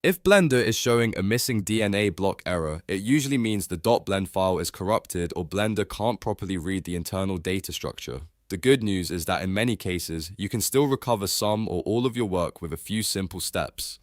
If Blender is showing a missing DNA block error, it usually means the .blend file is corrupted or Blender can't properly read the internal data structure. The good news is that in many cases, you can still recover some or all of your work with a few simple steps.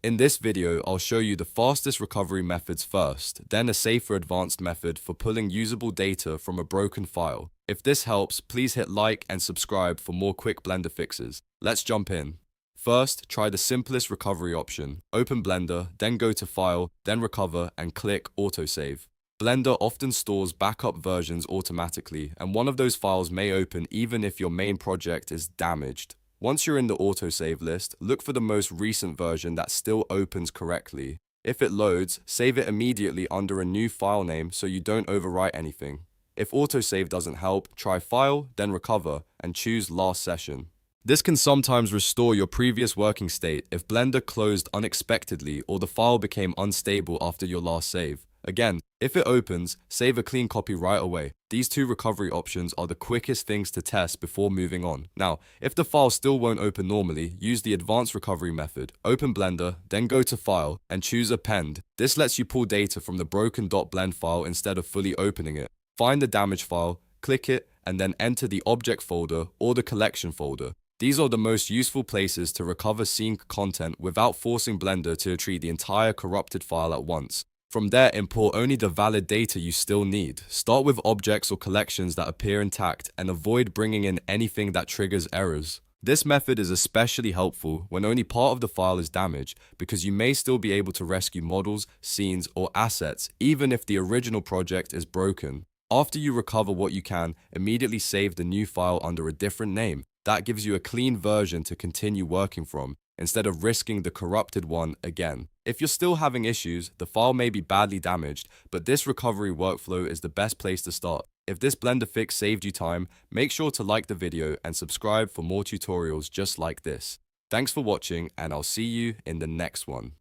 In this video, I'll show you the fastest recovery methods first, then a safer advanced method for pulling usable data from a broken file. If this helps, please hit like and subscribe for more quick Blender fixes. Let's jump in. First, try the simplest recovery option. Open Blender, then go to File, then Recover, and click Autosave. Blender often stores backup versions automatically, and one of those files may open even if your main project is damaged. Once you're in the autosave list, look for the most recent version that still opens correctly. If it loads, save it immediately under a new file name so you don't overwrite anything. If autosave doesn't help, try File, then Recover, and choose Last Session. This can sometimes restore your previous working state if Blender closed unexpectedly or the file became unstable after your last save. Again, if it opens, save a clean copy right away. These two recovery options are the quickest things to test before moving on. Now, if the file still won't open normally, use the advanced recovery method. Open Blender, then go to File, and choose Append. This lets you pull data from the broken .blend file instead of fully opening it. Find the damaged file, click it, and then enter the object folder or the collection folder. These are the most useful places to recover scene content without forcing Blender to retrieve the entire corrupted file at once. From there, import only the valid data you still need. Start with objects or collections that appear intact and avoid bringing in anything that triggers errors. This method is especially helpful when only part of the file is damaged because you may still be able to rescue models, scenes, or assets even if the original project is broken. After you recover what you can, immediately save the new file under a different name. That gives you a clean version to continue working from, instead of risking the corrupted one again. If you're still having issues, the file may be badly damaged, but this recovery workflow is the best place to start. If this Blender fix saved you time, make sure to like the video and subscribe for more tutorials just like this. Thanks for watching, and I'll see you in the next one.